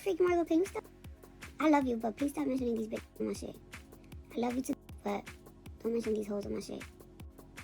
freaking Margot, can you stop? I love you, but please stop mentioning these bitches on my shit. I love you too, but don't mention these hoes on my shit.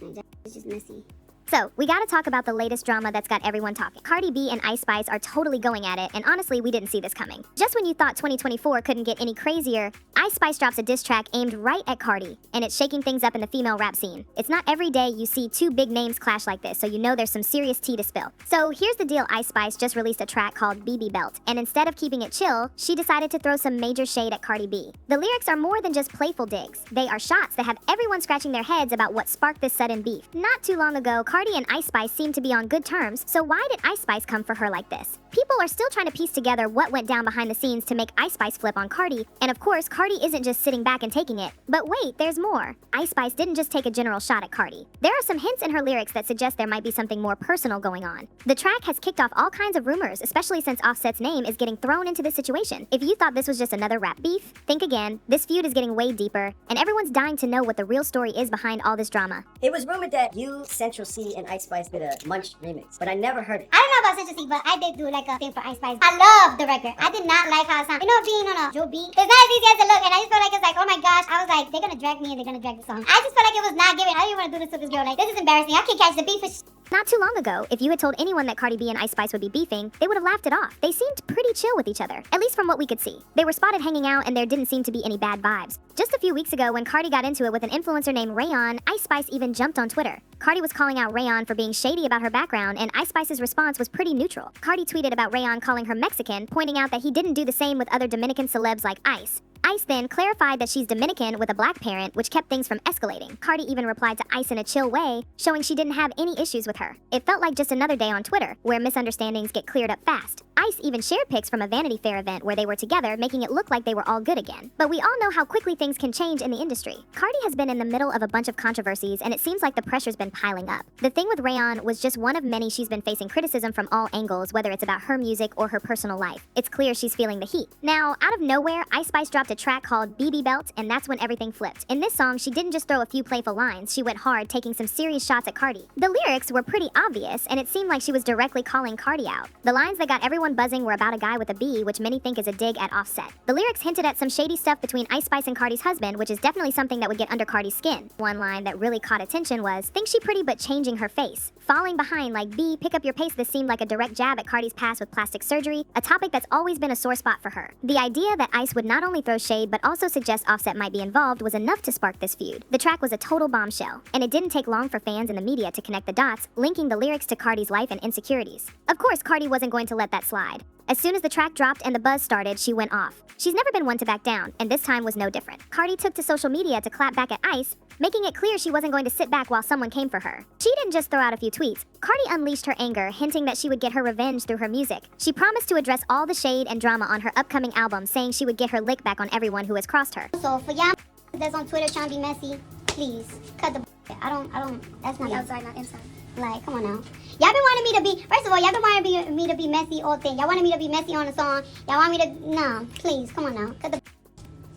Like, it's just messy. So, we gotta talk about the latest drama that's got everyone talking. Cardi B and Ice Spice are totally going at it, and honestly, we didn't see this coming. Just when you thought 2024 couldn't get any crazier, Ice Spice drops a diss track aimed right at Cardi, and it's shaking things up in the female rap scene. It's not every day you see two big names clash like this, so you know there's some serious tea to spill. So here's the deal: Ice Spice just released a track called BB Belt, and instead of keeping it chill, she decided to throw some major shade at Cardi B. The lyrics are more than just playful digs. They are shots that have everyone scratching their heads about what sparked this sudden beef. Not too long ago, Cardi and Ice Spice seemed to be on good terms, so why did Ice Spice come for her like this? People are still trying to piece together what went down behind the scenes to make Ice Spice flip on Cardi, and of course, Cardi isn't just sitting back and taking it. But wait, there's more. Ice Spice didn't just take a general shot at Cardi. There are some hints in her lyrics that suggest there might be something more personal going on. The track has kicked off all kinds of rumors, especially since Offset's name is getting thrown into this situation. If you thought this was just another rap beef, think again. This feud is getting way deeper, and everyone's dying to know what the real story is behind all this drama. It was rumored that you, Central C, and Ice Spice did a Munch remix, but I never heard it. I don't know about Central C, but I did do like a thing for Ice Spice. I love the record. I did not like how it sounded. You know, being on a Joe beat, it's not as easy as it looks, and I just felt like it's like, oh my gosh, I was like, they're gonna drag me and they're gonna drag the song. I just felt like it was not giving. I didn't want to do this to this girl. Like, this is embarrassing. I can't catch the beef. Not too long ago, if you had told anyone that Cardi B and Ice Spice would be beefing, they would have laughed it off. They seemed pretty chill with each other, at least from what we could see. They were spotted hanging out and there didn't seem to be any bad vibes. Just a few weeks ago, when Cardi got into it with an influencer named Rayon, Ice Spice even jumped on Twitter. Cardi was calling out Rayon for being shady about her background, and Ice Spice's response was pretty neutral. Cardi tweeted about Rayon calling her Mexican, pointing out that he didn't do the same with other Dominican celebs like Ice. Ice then clarified that she's Dominican with a black parent, which kept things from escalating. Cardi even replied to Ice in a chill way, showing she didn't have any issues with her. It felt like just another day on Twitter, where misunderstandings get cleared up fast. Ice even shared pics from a Vanity Fair event where they were together, making it look like they were all good again. But we all know how quickly things can change in the industry. Cardi has been in the middle of a bunch of controversies, and it seems like the pressure's been piling up. The thing with Rayon was just one of many she's been facing criticism from all angles, whether it's about her music or her personal life. It's clear she's feeling the heat. Now, out of nowhere, Ice Spice dropped a track called BB Belt, and that's when everything flipped. In this song, she didn't just throw a few playful lines, she went hard, taking some serious shots at Cardi. The lyrics were pretty obvious, and it seemed like she was directly calling Cardi out. The lines that got everyone buzzing were about a guy with a B, which many think is a dig at Offset. The lyrics hinted at some shady stuff between Ice Spice and Cardi's husband, which is definitely something that would get under Cardi's skin. One line that really caught attention was, "Think she pretty but changing her face." Falling behind like B, pick up your pace. This seemed like a direct jab at Cardi's past with plastic surgery, a topic that's always been a sore spot for her. The idea that Ice would not only throw shade but also suggest Offset might be involved was enough to spark this feud. The track was a total bombshell, and it didn't take long for fans and the media to connect the dots, linking the lyrics to Cardi's life and insecurities. Of course, Cardi wasn't going to let that slide. As soon as the track dropped and the buzz started, she went off. She's never been one to back down, and this time was no different. Cardi took to social media to clap back at Ice, making it clear she wasn't going to sit back while someone came for her. She didn't just throw out a few tweets. Cardi unleashed her anger, hinting that she would get her revenge through her music. She promised to address all the shade and drama on her upcoming album, saying she would get her lick back on everyone who has crossed her. So for y'all that's on Twitter trying to be messy, please cut the I don't, that's not outside, not inside. Like, come on now. Y'all been wanting me to be, first of all, y'all been wanting me to be messy all thing. Y'all wanted me to be messy on the song. Y'all want me to, no, please, come on now. Cut the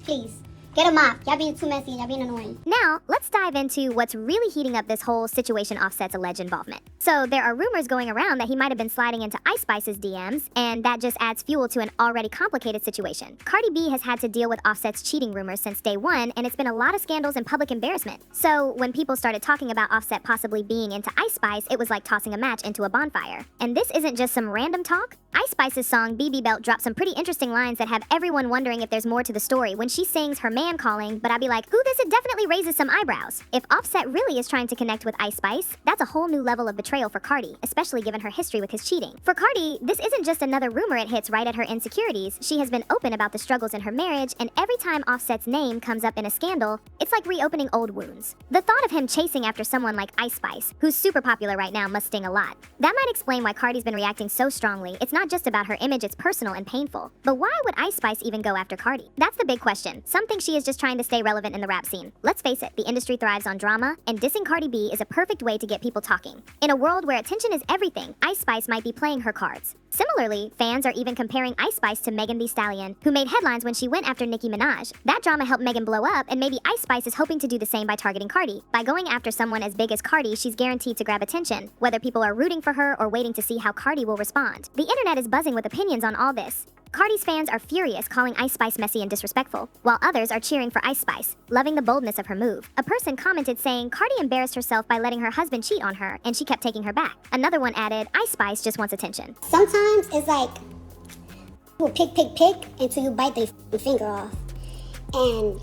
please. Get a mop. Y'all being too messy and y'all being annoying. Now, let's dive into what's really heating up this whole situation Offset's alleged involvement. So, there are rumors going around that he might have been sliding into Ice Spice's DMs, and that just adds fuel to an already complicated situation. Cardi B has had to deal with Offset's cheating rumors since day one, and it's been a lot of scandals and public embarrassment. So, when people started talking about Offset possibly being into Ice Spice, it was like tossing a match into a bonfire. And this isn't just some random talk. Ice Spice's song BB Belt dropped some pretty interesting lines that have everyone wondering if there's more to the story when she sings her man calling, but I'd be like, who this? It definitely raises some eyebrows. If Offset really is trying to connect with Ice Spice, that's a whole new level of betrayal for Cardi, especially given her history with his cheating. For Cardi, this isn't just another rumor it hits right at her insecurities. She has been open about the struggles in her marriage, and every time Offset's name comes up in a scandal, it's like reopening old wounds. The thought of him chasing after someone like Ice Spice, who's super popular right now, must sting a lot. That might explain why Cardi's been reacting so strongly. It's not just about her image, it's personal and painful. But why would Ice Spice even go after Cardi? That's the big question. Some think she is just trying to stay relevant in the rap scene. Let's face it, the industry thrives on drama, and dissing Cardi B is a perfect way to get people talking. In a world where attention is everything, Ice Spice might be playing her cards. Similarly, fans are even comparing Ice Spice to Megan Thee Stallion, who made headlines when she went after Nicki Minaj. That drama helped Megan blow up, and maybe Ice Spice is hoping to do the same by targeting Cardi. By going after someone as big as Cardi, she's guaranteed to grab attention, whether people are rooting for her or waiting to see how Cardi will respond. The internet is buzzing with opinions on all this. Cardi's fans are furious, calling Ice Spice messy and disrespectful, while others are cheering for Ice Spice, loving the boldness of her move. A person commented saying Cardi embarrassed herself by letting her husband cheat on her, and she kept taking her back. Another one added, Ice Spice just wants attention. Sometimes it's like you pick until you bite their finger off. And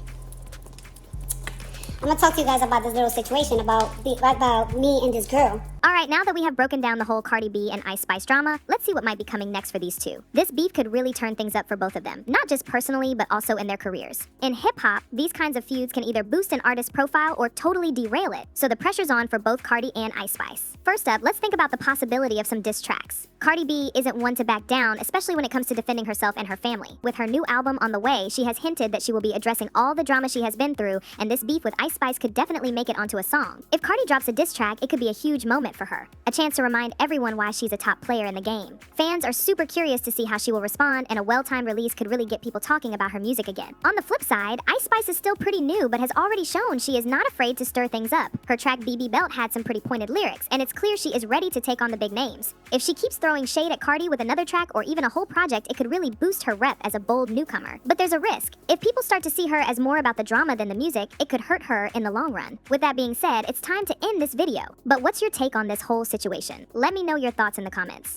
I'm gonna talk to you guys about this little situation about me and this girl. Alright, now that we have broken down the whole Cardi B and Ice Spice drama, let's see what might be coming next for these two. This beef could really turn things up for both of them, not just personally, but also in their careers. In hip-hop, these kinds of feuds can either boost an artist's profile or totally derail it, so the pressure's on for both Cardi and Ice Spice. First up, let's think about the possibility of some diss tracks. Cardi B isn't one to back down, especially when it comes to defending herself and her family. With her new album on the way, she has hinted that she will be addressing all the drama she has been through, and this beef with Ice Spice could definitely make it onto a song. If Cardi drops a diss track, it could be a huge moment for her. A chance to remind everyone why she's a top player in the game. Fans are super curious to see how she will respond, and a well-timed release could really get people talking about her music again. On the flip side, Ice Spice is still pretty new, but has already shown she is not afraid to stir things up. Her track BB Belt had some pretty pointed lyrics, and it's clear she is ready to take on the big names. If she keeps throwing shade at Cardi with another track or even a whole project, it could really boost her rep as a bold newcomer. But there's a risk. If people start to see her as more about the drama than the music, it could hurt her in the long run. With that being said, it's time to end this video. But what's your take on this whole situation? Let me know your thoughts in the comments.